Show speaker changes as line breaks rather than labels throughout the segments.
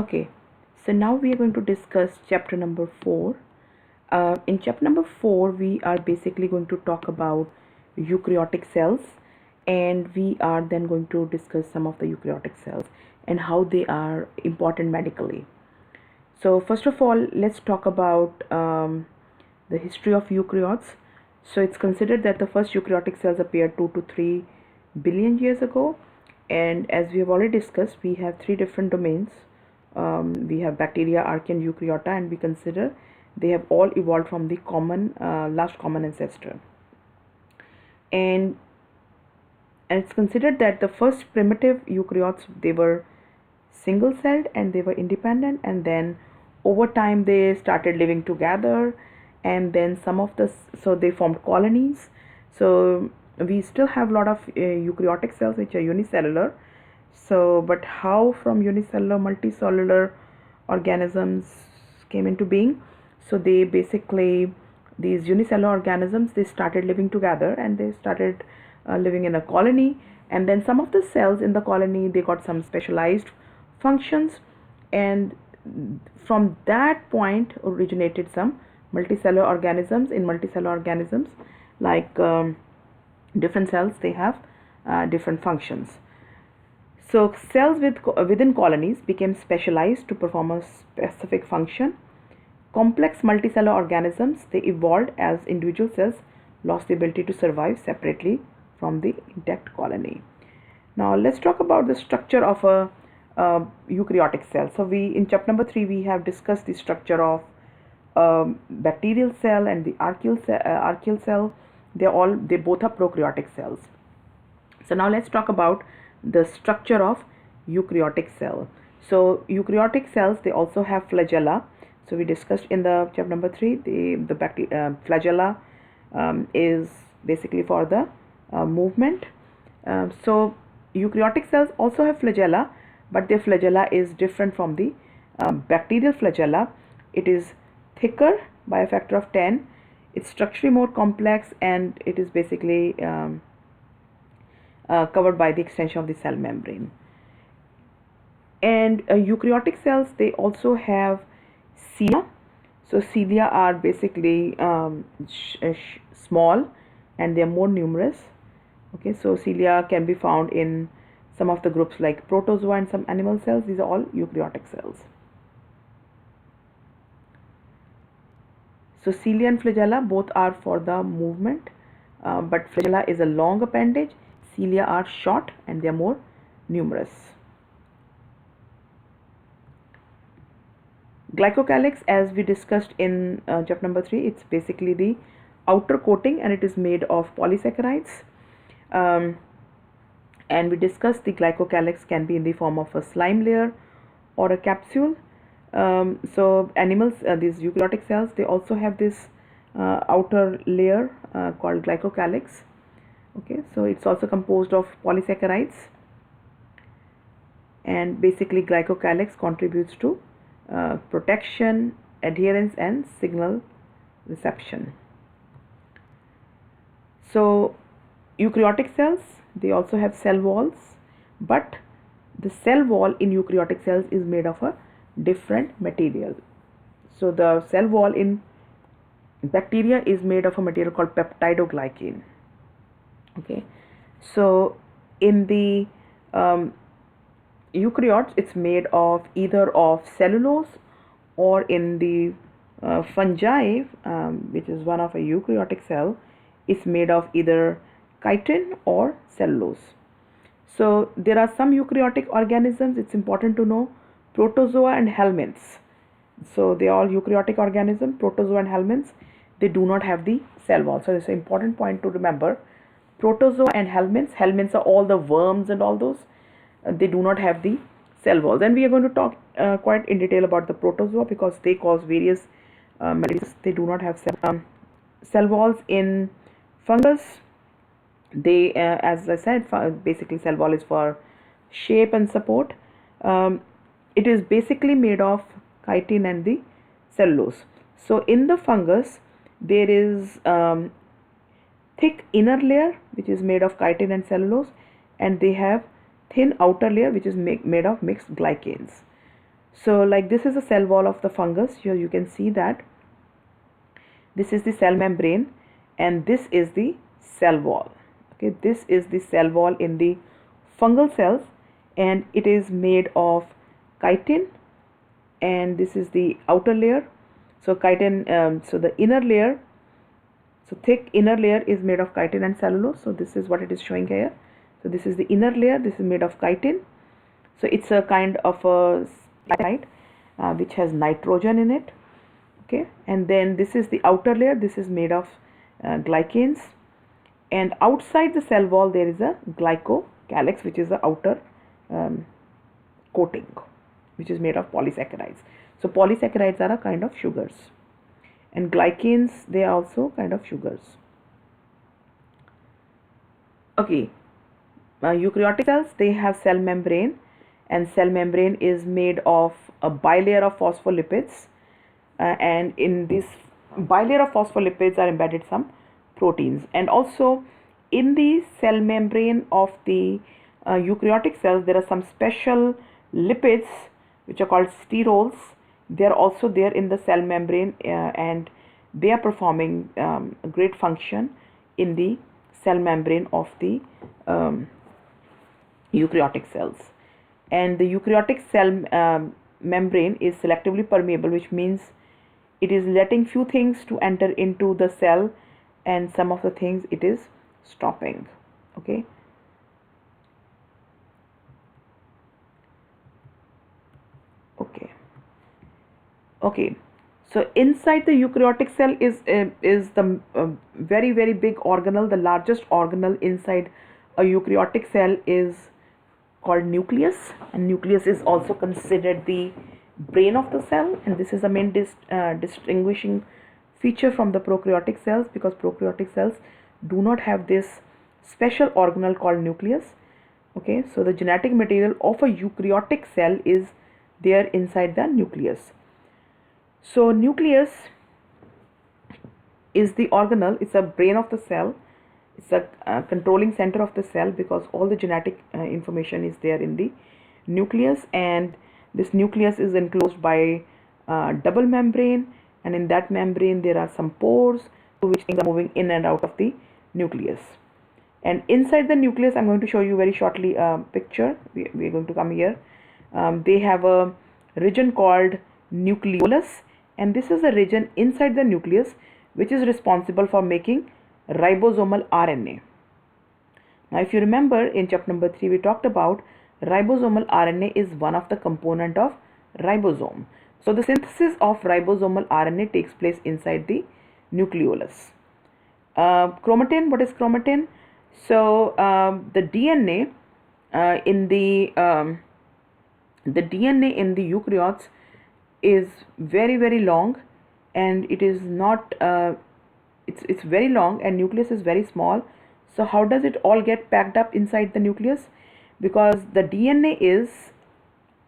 Okay, so now we are going to discuss chapter number 4. In chapter number 4, we are basically going to talk about eukaryotic cells, and we are then going to discuss some of the eukaryotic cells and how they are important medically. So, first of all, let's talk about the history of eukaryotes. So, it's considered that the first eukaryotic cells appeared 2 to 3 billion years ago, and as we have already discussed, we have three different domains. We have bacteria, archaea, and eukaryota, and we consider they have all evolved from the last common ancestor. And it's considered that the first primitive eukaryotes, they were single celled and they were independent, and then over time they started living together, and then so they formed colonies. So we still have a lot of eukaryotic cells which are unicellular. So but how from unicellular multicellular organisms came into being? So they basically, these unicellular organisms, they started living together and they started living in a colony, and then some of the cells in the colony, they got some specialized functions, and from that point originated some multicellular organisms. In multicellular organisms, like different cells, they have different functions. So cells within colonies became specialized to perform a specific function. Complex multicellular organisms, they evolved as individual cells lost the ability to survive separately from the intact colony. Now let's talk about the structure of a eukaryotic cell. So in chapter number 3 we have discussed the structure of bacterial cell and the archaeal cell. They both are prokaryotic cells. So now let's talk about the structure of eukaryotic cell. So eukaryotic cells, they also have flagella. So we discussed in the chapter number 3, the flagella is basically for the movement. So eukaryotic cells also have flagella, but their flagella is different from the bacterial flagella. It is thicker by a factor of 10. It's structurally more complex, and it is basically covered by the extension of the cell membrane. And eukaryotic cells, they also have cilia. So cilia are basically small, and they are more numerous. Okay, so cilia can be found in some of the groups like protozoa and some animal cells. These are all eukaryotic cells. So cilia and flagella both are for the movement, but flagella is a long appendage. Cilia are short and they are more numerous. Glycocalyx, as we discussed in chapter number 3, it's basically the outer coating, and it is made of polysaccharides. And we discussed the glycocalyx can be in the form of a slime layer or a capsule. So animals, these eukaryotic cells, they also have this outer layer called glycocalyx. Okay, so it's also composed of polysaccharides, and basically glycocalyx contributes to protection, adherence, and signal reception. So eukaryotic cells, they also have cell walls, but the cell wall in eukaryotic cells is made of a different material. So the cell wall in bacteria is made of a material called peptidoglycan. Okay, so in the eukaryotes, it's made of either of cellulose, or in the fungi, which is one of a eukaryotic cell, is made of either chitin or cellulose. So there are some eukaryotic organisms, it's important to know, protozoa and helminths. So they are all eukaryotic organisms. Protozoa and helminths, they do not have the cell wall. So it's an important point to remember. Protozoa and helminths are all the worms and all those. They do not have the cell walls. And we are going to talk quite in detail about the protozoa, because they cause various maladies. They do not have cell walls. In fungus, they, as I said, basically cell wall is for shape and support. It is basically made of chitin and the cellulose. So in the fungus, there is thick inner layer which is made of chitin and cellulose, and they have thin outer layer which is made of mixed glycans. So like this is the cell wall of the fungus. Here you can see that this is the cell membrane and this is the cell wall. Okay, this is the cell wall in the fungal cells, and it is made of chitin, and this is the outer layer. So chitin, so the inner layer, so thick inner layer is made of chitin and cellulose. So this is what it is showing here. So this is the inner layer, this is made of chitin. So it's a kind of a slide which has nitrogen in it. Okay, and then this is the outer layer, this is made of glycans, and outside the cell wall there is a glycocalyx, which is the outer coating, which is made of polysaccharides. So polysaccharides are a kind of sugars, and glycans, they are also kind of sugars. Okay, eukaryotic cells, they have cell membrane, and cell membrane is made of a bilayer of phospholipids, and in this bilayer of phospholipids are embedded some proteins. And also in the cell membrane of the eukaryotic cells there are some special lipids which are called sterols. They are also there in the cell membrane, and they are performing a great function in the cell membrane of the eukaryotic cells. And the eukaryotic cell membrane is selectively permeable, which means it is letting few things to enter into the cell, and some of the things it is stopping. Okay, okay, so inside the eukaryotic cell is the very big organelle. The largest organelle inside a eukaryotic cell is called nucleus, and nucleus is also considered the brain of the cell, and this is the main distinguishing feature from the prokaryotic cells, because prokaryotic cells do not have this special organelle called nucleus. Okay, so the genetic material of a eukaryotic cell is there inside the nucleus. So nucleus is the organelle, it's a brain of the cell, it's a controlling center of the cell, because all the genetic information is there in the nucleus, and this nucleus is enclosed by double membrane, and in that membrane there are some pores through which things are moving in and out of the nucleus. And inside the nucleus, I'm going to show you very shortly a picture. We are going to come here. They have a region called nucleolus, and this is a region inside the nucleus which is responsible for making ribosomal RNA. Now if you remember, in chapter number 3 we talked about ribosomal RNA is one of the component of ribosome. So the synthesis of ribosomal RNA takes place inside the nucleolus. Chromatin, what is chromatin? So the DNA in the DNA in the eukaryotes is very long, and it is not it's very long, and nucleus is very small. So how does it all get packed up inside the nucleus? Because the DNA is,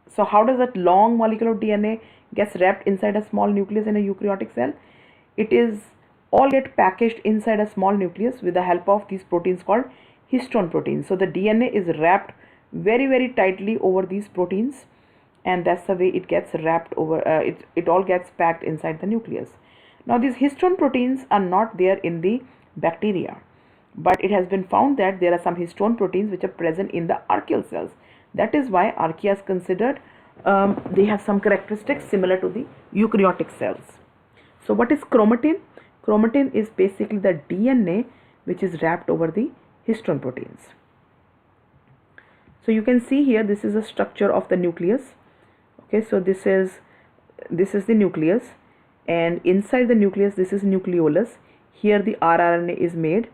so how does that long molecule of DNA gets wrapped inside a small nucleus in a eukaryotic cell? It is all get packaged inside a small nucleus with the help of these proteins called histone proteins. So the DNA is wrapped very tightly over these proteins, and that's the way it gets wrapped over, it all gets packed inside the nucleus. Now these histone proteins are not there in the bacteria, but it has been found that there are some histone proteins which are present in the archaeal cells. That is why archaea is considered, they have some characteristics similar to the eukaryotic cells. So what is chromatin? Chromatin is basically the DNA which is wrapped over the histone proteins. So you can see here, this is a structure of the nucleus. Okay, so this is the nucleus, and inside the nucleus this is nucleolus. Here the rRNA is made,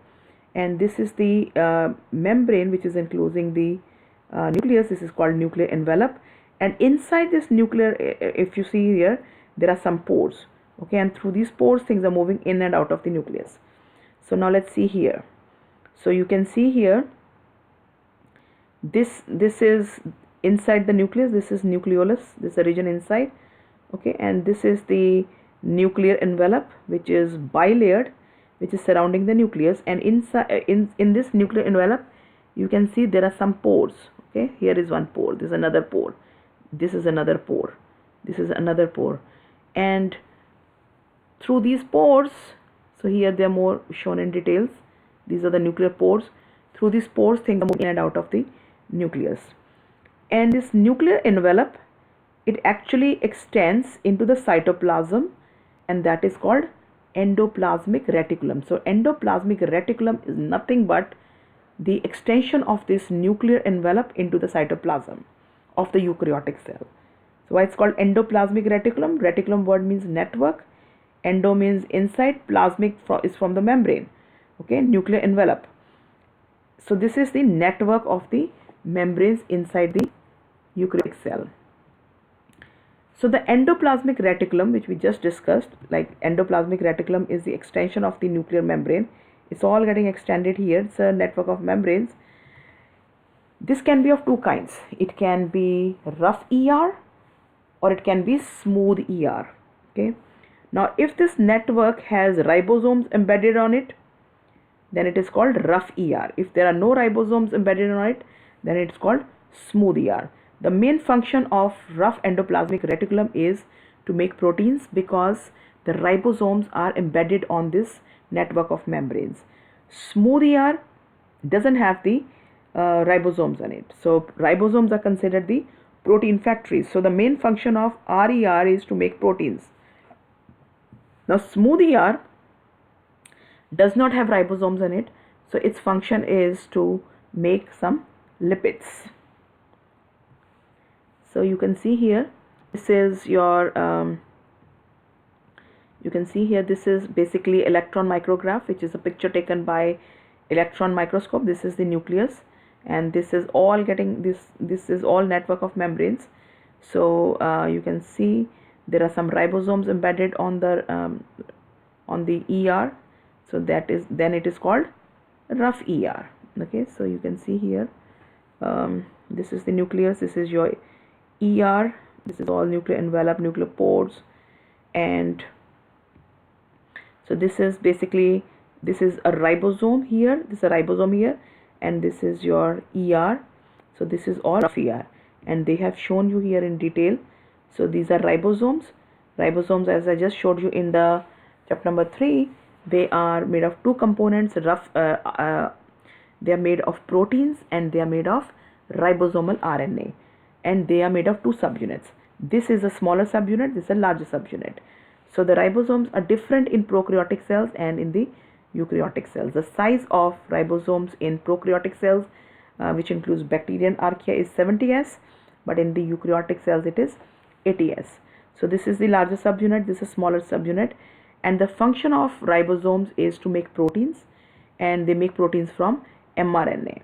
and this is the membrane which is enclosing the nucleus. This is called nuclear envelope, and inside this nuclear, if you see here, there are some pores. Okay, and through these pores things are moving in and out of the nucleus. So now let's see here. So you can see here, this is inside the nucleus, this is nucleolus, this is a region inside. Okay, and this is the nuclear envelope which is bilayered, which is surrounding the nucleus, and inside in this nuclear envelope you can see there are some pores. Okay, here is one pore, this is another pore, this is another pore. This is another pore. And through these pores, so here they are more shown in details. These are the nuclear pores. Through these pores, things are moving in and out of the nucleus. And this nuclear envelope, it actually extends into the cytoplasm, and that is called endoplasmic reticulum. So endoplasmic reticulum is nothing but the extension of this nuclear envelope into the cytoplasm of the eukaryotic cell. So why it's called endoplasmic reticulum? Reticulum word means network, endo means inside, plasmic is from the membrane, okay, nuclear envelope. So this is the network of the membranes inside the eukaryotic cell. So the endoplasmic reticulum, which we just discussed, like endoplasmic reticulum is the extension of the nuclear membrane. It's all getting extended here. It's a network of membranes. This can be of two kinds. It can be rough ER or it can be smooth ER. Okay. Now, if this network has ribosomes embedded on it, then it is called rough ER. If there are no ribosomes embedded on it, then it's called smooth ER. The main function of rough endoplasmic reticulum is to make proteins because the ribosomes are embedded on this network of membranes. Smooth ER doesn't have the ribosomes on it. So ribosomes are considered the protein factories. So the main function of RER is to make proteins. Now smooth ER does not have ribosomes in it, so its function is to make some lipids. So you can see here, this is your you can see here, this is basically electron micrograph, which is a picture taken by electron microscope. This is the nucleus, and this is all getting this is all network of membranes. So you can see there are some ribosomes embedded on the ER. So that is, then it is called rough ER. Okay, so you can see here, this is the nucleus, this is your ER, this is all nuclear envelope, nuclear pores, and so this is basically, this is a ribosome here, this is a ribosome here, and this is your ER. So this is all rough ER, and they have shown you here in detail. So these are ribosomes. Ribosomes, as I just showed you in the chapter number 3, they are made of two components. They are made of proteins and they are made of ribosomal RNA, and they are made of two subunits. This is a smaller subunit, this is a larger subunit. So the ribosomes are different in prokaryotic cells and in the eukaryotic cells. The size of ribosomes in prokaryotic cells, which includes bacteria and archaea, is 70S, but in the eukaryotic cells it is 80S. So this is the larger subunit, this is smaller subunit, and the function of ribosomes is to make proteins, and they make proteins from mRNA.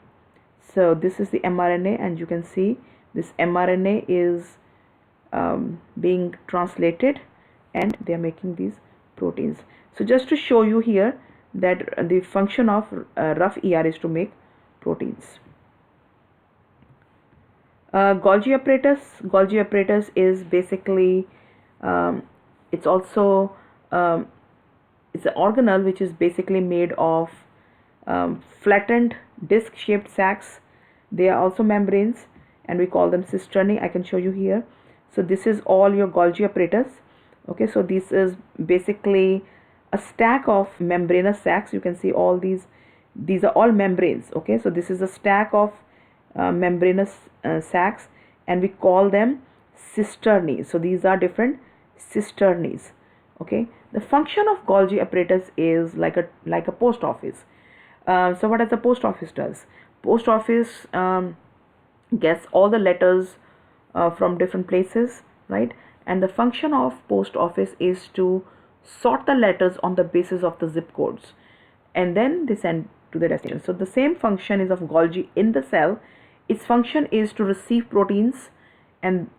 So this is the mRNA, and you can see this mRNA is being translated, and they are making these proteins. So just to show you here that the function of rough ER is to make proteins. Golgi apparatus. Golgi apparatus is basically it's also it's an organelle which is basically made of flattened disc-shaped sacs. They are also membranes, and we call them cisternae. I can show you here. So this is all your Golgi apparatus. Okay, so this is basically a stack of membranous sacs. You can see all these are all membranes. Okay, so this is a stack of membranous sacs, and we call them cisternae. So these are different cisternaes. Okay, the function of Golgi apparatus is like a post office. So what does the post office does? Post office gets all the letters from different places, right? And the function of post office is to sort the letters on the basis of the zip codes, and then they send to the destination. So the same function is of Golgi in the cell. Its function is to receive proteins, and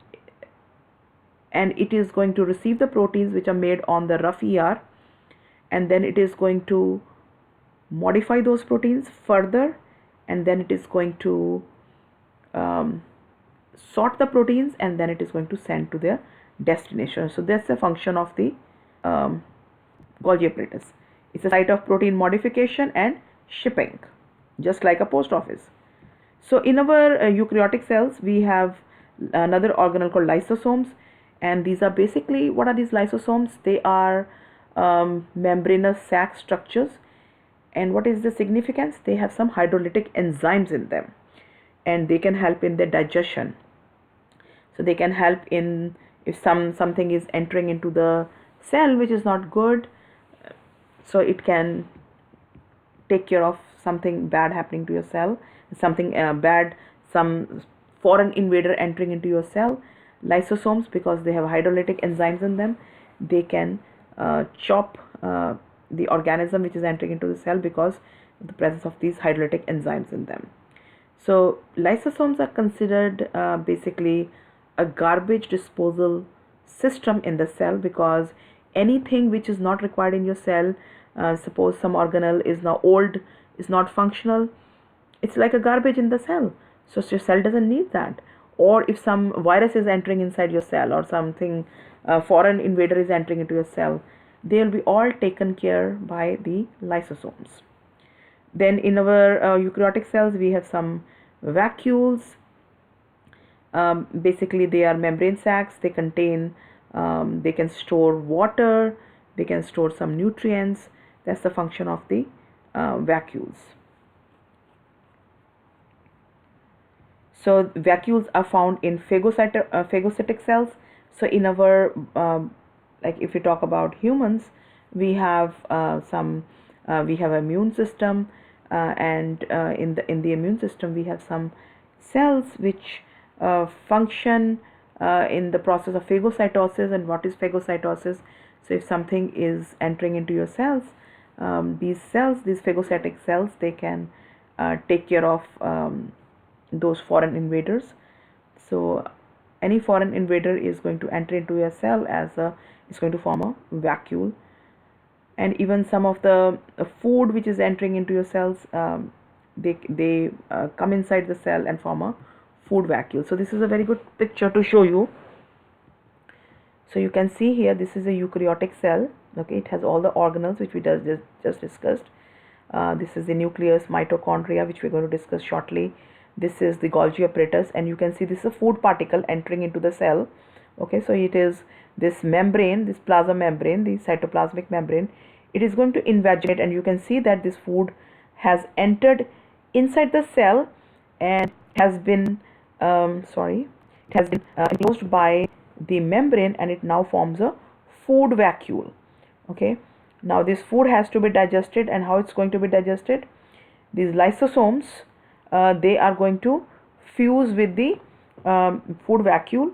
it is going to receive the proteins which are made on the rough ER, and then it is going to modify those proteins further, and then it is going to sort the proteins, and then it is going to send to their destination. So that's the function of the Golgi apparatus. It's a site of protein modification and shipping, just like a post office. So in our eukaryotic cells, we have another organelle called lysosomes, And these are basically, what are these lysosomes? They are membranous sac structures. And what is the significance? They have some hydrolytic enzymes in them, and they can help in the digestion. So they can help in, if something is entering into the cell which is not good, so it can take care of something bad happening to your cell, something bad, some foreign invader entering into your cell. Lysosomes, because they have hydrolytic enzymes in them, they can chop the organism which is entering into the cell because of the presence of these hydrolytic enzymes in them. So lysosomes are considered basically a garbage disposal system in the cell, because anything which is not required in your cell, suppose some organelle is now old, is not functional, it's like a garbage in the cell. So your cell doesn't need that. Or if some virus is entering inside your cell, or something foreign invader is entering into your cell, they will be all taken care by the lysosomes. Then in our eukaryotic cells we have some vacuoles. Basically they are membrane sacs. They contain, they can store water, they can store some nutrients. That's the function of the vacuoles. So vacuoles are found in phagocytic cells. So in our like if we talk about humans, we have we have immune system, and in the immune system we have some cells which function in the process of phagocytosis. And what is phagocytosis? So if something is entering into your cells, these phagocytic cells, they can take care of those foreign invaders. So any foreign invader is going to enter into your cell as a, is going to form a vacuole. And even some of the food which is entering into your cells, they come inside the cell and form a food vacuole. So this is a very good picture to show you. So you can see here, this is a eukaryotic cell. Okay, it has all the organelles which we just discussed. This is the nucleus, mitochondria, which we're going to discuss shortly. This is the Golgi apparatus, and you can see this is a food particle entering into the cell. Okay, so it is this membrane, this plasma membrane, the cytoplasmic membrane. It is going to invaginate, and you can see that this food has entered inside the cell and has been enclosed by the membrane, and it now forms a food vacuole. Okay, now this food has to be digested, and how it's going to be digested? These lysosomes, they are going to fuse with the food vacuole.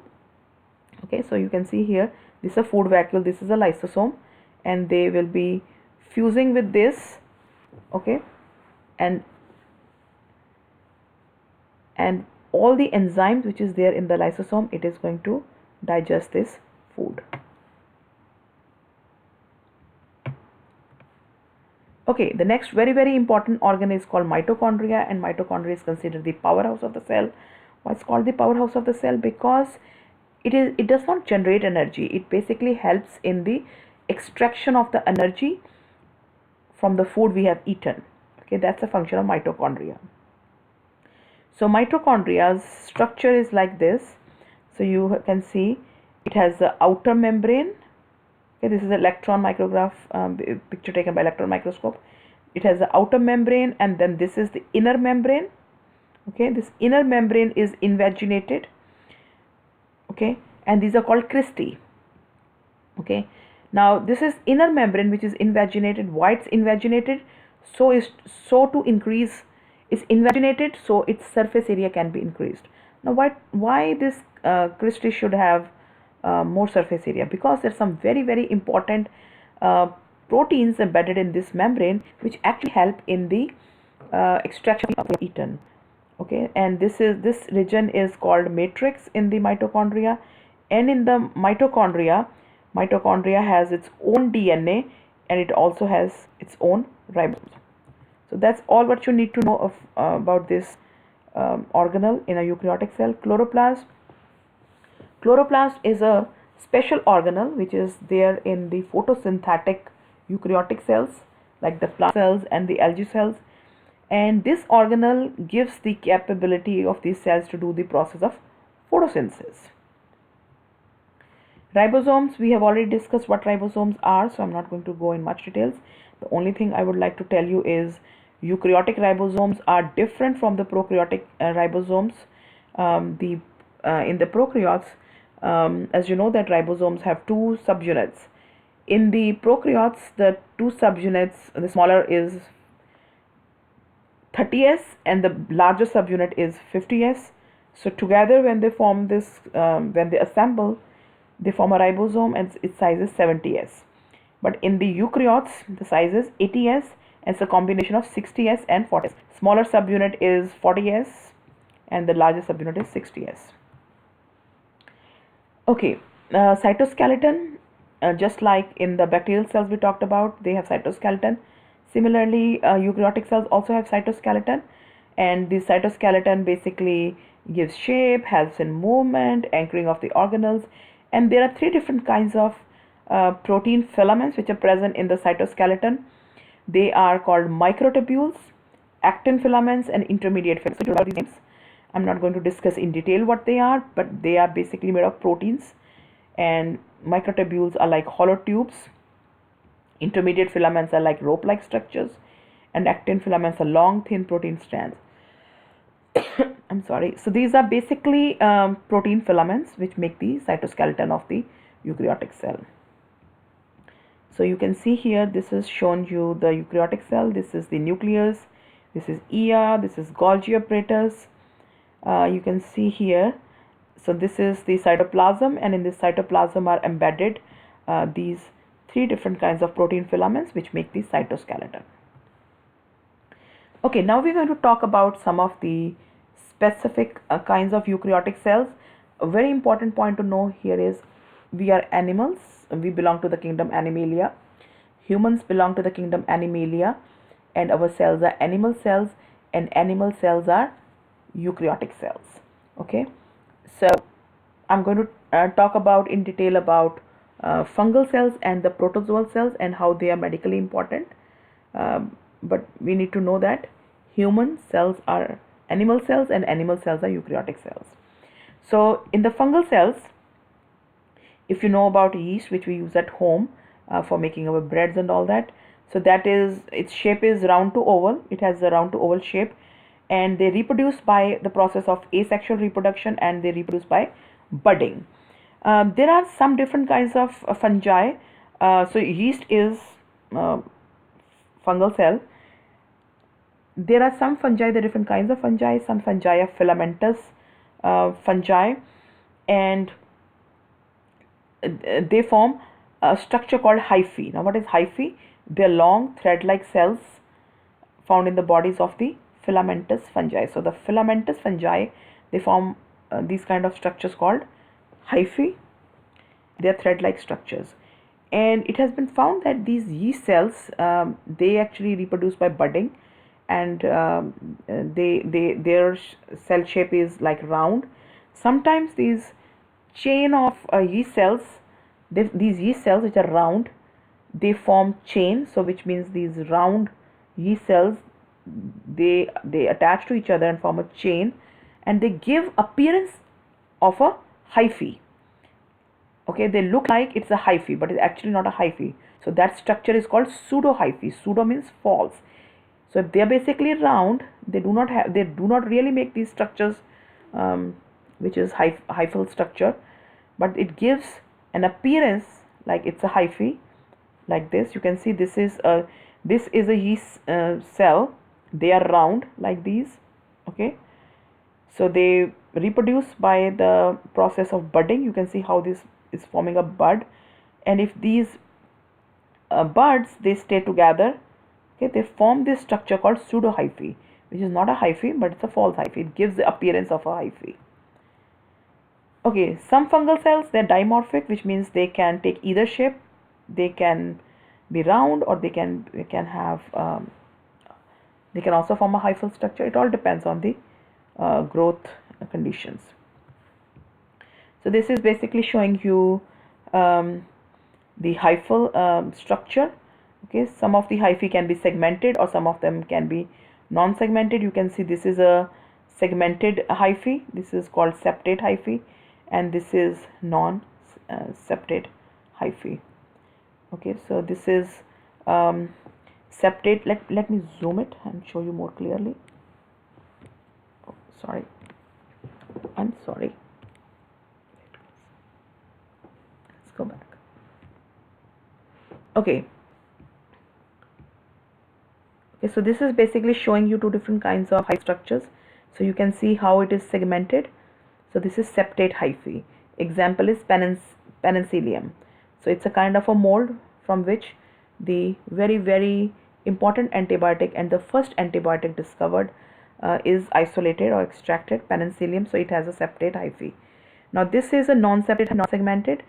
Okay, so you can see here, this is a food vacuole, this is a lysosome, and they will be fusing with this. Okay, and all the enzymes which is there in the lysosome, it is going to digest this food. Okay, the next very important organ is called mitochondria, and mitochondria is considered the powerhouse of the cell. Why it's called the powerhouse of the cell? Because it does not generate energy. It basically helps in the extraction of the energy from the food we have eaten. Okay, that's the function of mitochondria. So mitochondria's structure is like this. So you can see it has the outer membrane. Okay, this is an electron micrograph picture taken by electron microscope. It has the outer membrane, and then this is the inner membrane. Okay, this inner membrane is invaginated. Okay, and these are called cristae. Okay, now this is inner membrane which is invaginated. Why it's invaginated? So to increase, is invaginated so its surface area can be increased. Now why this cristae should have more surface area? Because there's some very important proteins embedded in this membrane which actually help in the extraction of the eaten. Okay, and this region is called matrix in the mitochondria. And in the mitochondria has its own DNA, and it also has its own ribosomes. So that's all what you need to know of about this organelle in a eukaryotic cell. Chloroplast is a special organelle which is there in the photosynthetic eukaryotic cells like the plant cells and the algae cells, and this organelle gives the capability of these cells to do the process of photosynthesis. Ribosomes, we have already discussed what ribosomes are, so I'm not going to go in much details. The only thing I would like to tell you is eukaryotic ribosomes are different from the prokaryotic ribosomes. In the prokaryotes, as you know, that ribosomes have two subunits. In the prokaryotes, the two subunits, the smaller is 30s and the larger subunit is 50s. So together, when they form this, when they assemble, they form a ribosome and its size is 70s. But in the eukaryotes, the size is 80s and it's a combination of 60s and 40s. Smaller subunit is 40s and the larger subunit is 60s. Okay, cytoskeleton, just like in the bacterial cells we talked about, they have cytoskeleton. Similarly, eukaryotic cells also have cytoskeleton, and the cytoskeleton basically gives shape, helps in movement, anchoring of the organelles, and there are three different kinds of protein filaments which are present in the cytoskeleton. They are called microtubules, actin filaments, and intermediate filaments. So these names, I'm not going to discuss in detail what they are, but they are basically made of proteins, and microtubules are like hollow tubes. Intermediate filaments are like rope-like structures, and actin filaments are long, thin protein strands. I'm sorry. So these are basically protein filaments which make the cytoskeleton of the eukaryotic cell. So you can see here, this has shown you the eukaryotic cell. This is the nucleus. This is ER. This is Golgi apparatus. You can see here. So this is the cytoplasm, and in this cytoplasm are embedded these three different kinds of protein filaments which make the cytoskeleton. Okay, now we're going to talk about some of the specific kinds of eukaryotic cells. A very important point to know here is we are animals. We belong to the kingdom Animalia. Humans belong to the kingdom Animalia, and our cells are animal cells, and animal cells are eukaryotic cells. Okay, so I'm going to talk about in detail about fungal cells and the protozoal cells and how they are medically important. But we need to know that human cells are animal cells and animal cells are eukaryotic cells. So in the fungal cells, if you know about yeast, which we use at home for making our breads and all that, so that is, its shape is round to oval. It has a round to oval shape, and they reproduce by the process of asexual reproduction, and they reproduce by budding. There are some different kinds of fungi. So yeast is fungal cell. There are some fungi, the different kinds of fungi. Some fungi are filamentous fungi, and they form a structure called hyphae. Now what is hyphae? They are long thread-like cells found in the bodies of the filamentous fungi. So the filamentous fungi, they form these kind of structures called hyphae. They are thread-like structures, and it has been found that these yeast cells, they actually reproduce by budding, and their cell shape is like round. Sometimes these chain of yeast cells, these yeast cells which are round, they form chain. So which means these round yeast cells, they attach to each other and form a chain, and they give appearance of a hyphae. Okay, they look like it's a hyphae, but it's actually not a hyphae. So that structure is called pseudo hyphae. Pseudo means false. So if they are basically round, they do not really make these structures, which is hyphal structure, but it gives an appearance like it's a hyphae, like this. You can see this is a yeast cell. They are round like these. Okay, so they reproduce by the process of budding. You can see how this is forming a bud, and if these buds, they stay together, okay, they form this structure called pseudo hyphae, which is not a hyphae, but it's a false hyphae. It gives the appearance of a hyphae. Okay, some fungal cells, they're dimorphic, which means they can take either shape. They can be round, or they can have they can also form a hyphal structure. It all depends on the growth conditions. So this is basically showing you the hyphal structure. Okay, some of the hyphae can be segmented, or some of them can be non-segmented. You can see this is a segmented hyphae. This is called septate hyphae, and this is septate hyphae. Okay, so this is septate. Let me zoom it and show you more clearly. Oh, sorry, I'm sorry. Let's go back. Okay. Okay, so this is basically showing you two different kinds of hyphae structures. So you can see how it is segmented. So this is septate hyphae. Example is penicillium. So it's a kind of a mold from which the very important antibiotic and the first antibiotic discovered is isolated or extracted, penicillium. So it has a septate hyphae. Now this is a non-septate, non-segmented.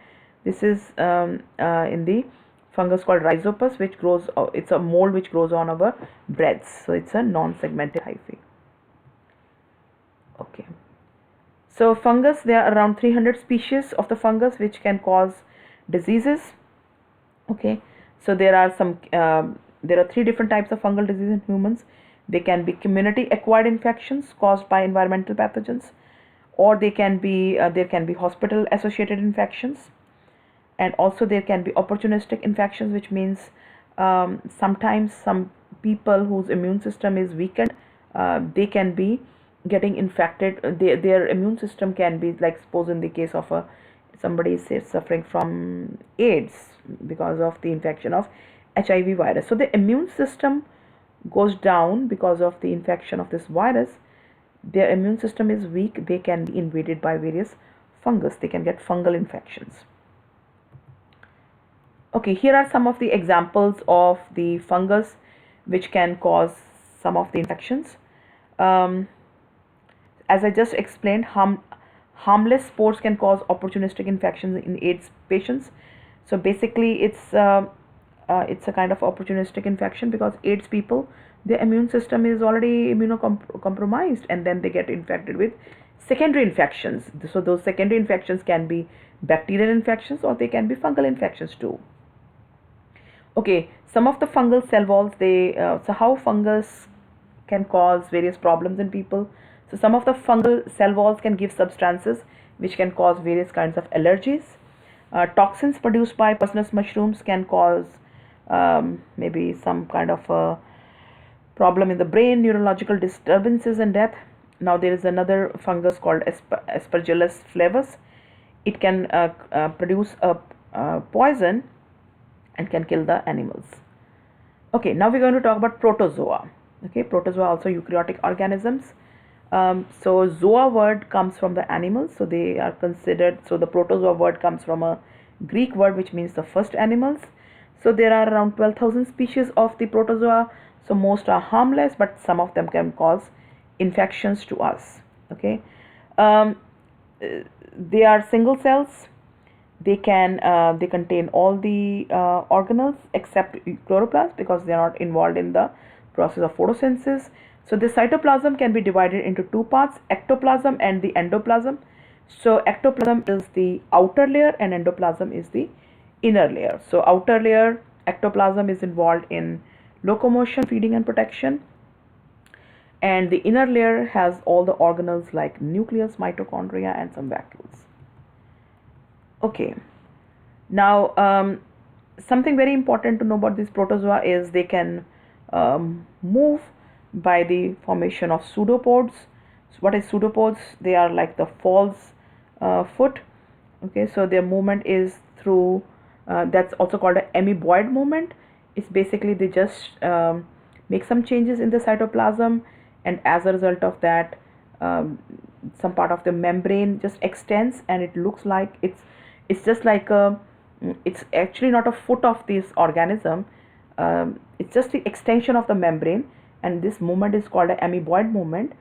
This is in the fungus called Rhizopus, which grows. It's a mold which grows on our breads. So it's a non-segmented hyphae. Okay. So fungus, there are around 300 species of the fungus which can cause diseases. Okay. So there are three different types of fungal disease in humans. They can be community acquired infections caused by environmental pathogens, or they can be there can be hospital associated infections, and also there can be opportunistic infections, which means sometimes some people whose immune system is weakened, they can be getting infected. Their immune system can be, like suppose in the case of somebody is suffering from AIDS because of the infection of HIV virus. So the immune system goes down because of the infection of this virus. Their immune system is weak, they can be invaded by various fungus, they can get fungal infections. Okay, here are some of the examples of the fungus which can cause some of the infections. As I just explained, harmless spores can cause opportunistic infections in AIDS patients. So basically it's a kind of opportunistic infection because AIDS people, their immune system is already immunocompromised, and then they get infected with secondary infections. So those secondary infections can be bacterial infections, or they can be fungal infections too. Okay, some of the fungal cell walls, so how fungus can cause various problems in people. So some of the fungal cell walls can give substances which can cause various kinds of allergies. Toxins produced by poisonous mushrooms can cause maybe some kind of a problem in the brain, neurological disturbances, and death. Now there is another fungus called Aspergillus flavus. It can produce a poison and can kill the animals. Okay, now we're going to talk about protozoa. Okay, protozoa also eukaryotic organisms. So zoa word comes from the animals, so they are considered. So the protozoa word comes from a Greek word which means the first animals. So there are around 12,000 species of the protozoa. So most are harmless, but some of them can cause infections to us. Okay, they are single cells. They contain all the organelles except chloroplast, because they are not involved in the process of photosynthesis. So the cytoplasm can be divided into two parts, ectoplasm and the endoplasm. So ectoplasm is the outer layer and endoplasm is the inner layer. So outer layer, ectoplasm, is involved in locomotion, feeding and protection, and the inner layer has all the organelles like nucleus, mitochondria and some vacuoles. Okay, now something very important to know about these protozoa is they can move by the formation of pseudopods. So what is pseudopods? They are like the false foot. Okay, so their movement is through that's also called an amoeboid movement. It's basically they just make some changes in the cytoplasm, and as a result of that some part of the membrane just extends, and it looks like it's just like it's actually not a foot of this organism. It's just the extension of the membrane, and this movement is called an amoeboid movement,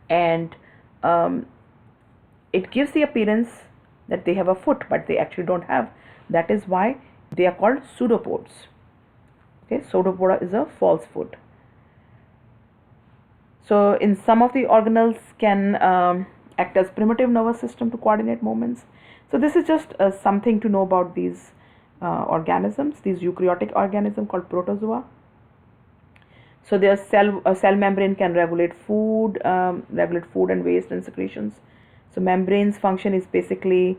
and it gives the appearance that they have a foot, but they actually don't have. That is why they are called pseudopods. Okay, pseudopoda is a false foot. So in some of the organelles can act as primitive nervous system to coordinate movements. So this is just something to know about these organisms, these eukaryotic organisms called protozoa. So their cell membrane can regulate food and waste and secretions. So membrane's function is basically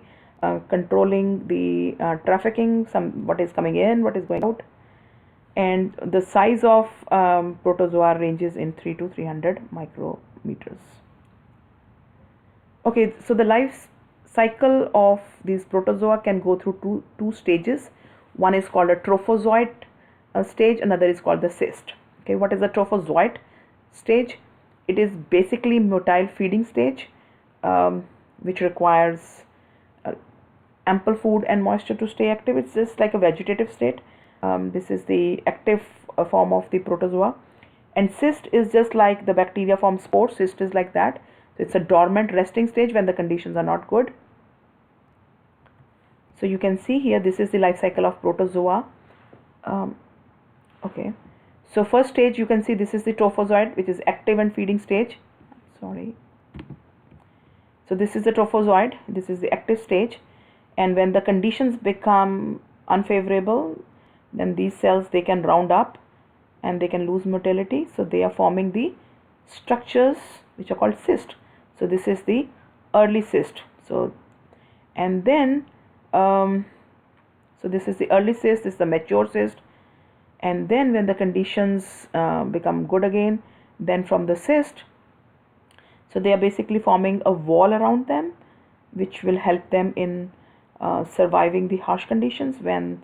controlling the trafficking, what is coming in, what is going out. And the size of protozoa ranges in 3 to 300 micrometers. Okay, so the life cycle of these protozoa can go through two stages. One is called a trophozoite stage, another is called the cyst. Okay, what is the trophozoite stage? It is basically motile feeding stage, which requires ample food and moisture to stay active. It's just like a vegetative state. This is the active form of the protozoa. And cyst is just like the bacteria form spores. Cyst is like that. So it's a dormant resting stage when the conditions are not good. So you can see here, this is the life cycle of protozoa. Okay, so first stage, you can see this is the trophozoite, which is active and feeding stage. Sorry. So this is the trophozoite, this is the active stage, and when the conditions become unfavorable, then these cells, they can round up and they can lose motility. So they are forming the structures which are called cyst. So this is the early cyst. So and then so this is the early cyst, this is the mature cyst, and then when the conditions become good again, then from the cyst, so they are basically forming a wall around them, which will help them in surviving the harsh conditions when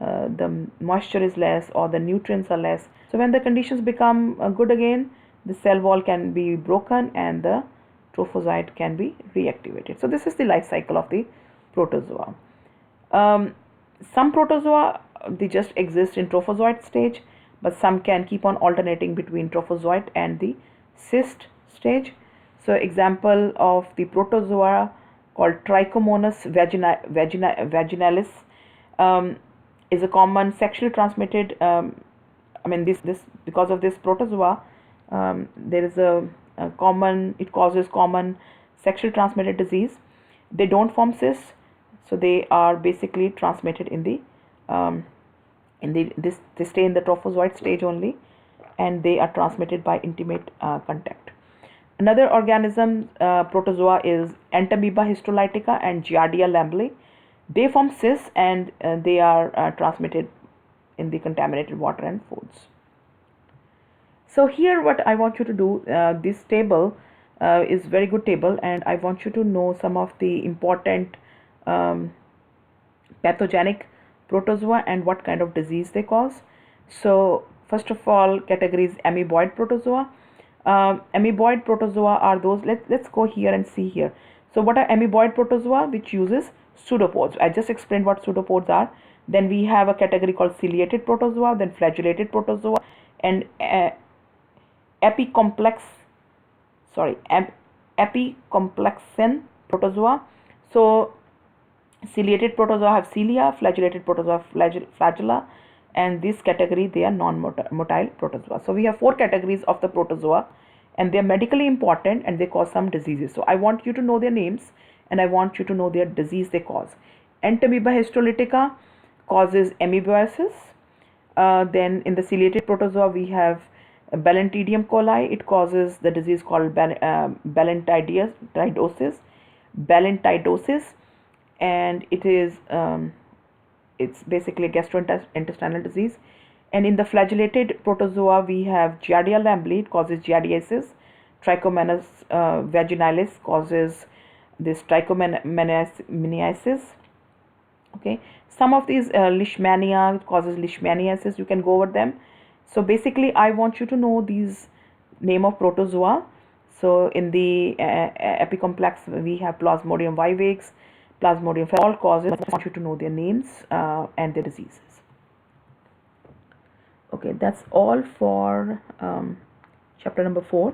the moisture is less or the nutrients are less. So when the conditions become good again, the cell wall can be broken and the trophozoite can be reactivated. So this is the life cycle of the protozoa. Some protozoa, they just exist in trophozoite stage, but some can keep on alternating between trophozoite and the cyst stage. So example of the protozoa called Trichomonas vaginalis is a common sexually transmitted, this because of this protozoa, there is a common, it causes common sexually transmitted disease. They don't form cysts, so they are basically transmitted in the they stay in the trophozoite stage only, and they are transmitted by intimate contact. Another organism, protozoa, is Entamoeba histolytica and Giardia lambli. They form cysts and they are transmitted in the contaminated water and foods. So here what I want you to do, this table is very good table, and I want you to know some of the important pathogenic protozoa and what kind of disease they cause. So first of all, categories amoeboid protozoa. Amoeboid protozoa are those, let's go here and see here. So what are amoeboid protozoa? Which uses pseudopods. I just explained what pseudopods are. Then we have a category called ciliated protozoa, then flagellated protozoa, and epicomplexan protozoa. So ciliated protozoa have cilia, flagellated protozoa flagella, and this category, they are non-motile protozoa. So we have 4 categories of the protozoa, and they are medically important and they cause some diseases. So I want you to know their names and I want you to know their disease they cause. Entamoeba histolytica causes amoeboiasis. Then in the ciliated protozoa we have Balantidium coli. It causes the disease called balantidosis, and it is it's basically a gastrointestinal disease. And in the flagellated protozoa we have Giardia lambli. It causes giardiasis. Trichomonas vaginalis causes this trichomoniasis. Okay, some of these leishmania causes leishmaniasis. You can go over them. So basically I want you to know these name of protozoa. So in the epicomplex we have Plasmodium vivax, Plasmodium all causes. I want you to know their names and their diseases. Okay, that's all for chapter number 4.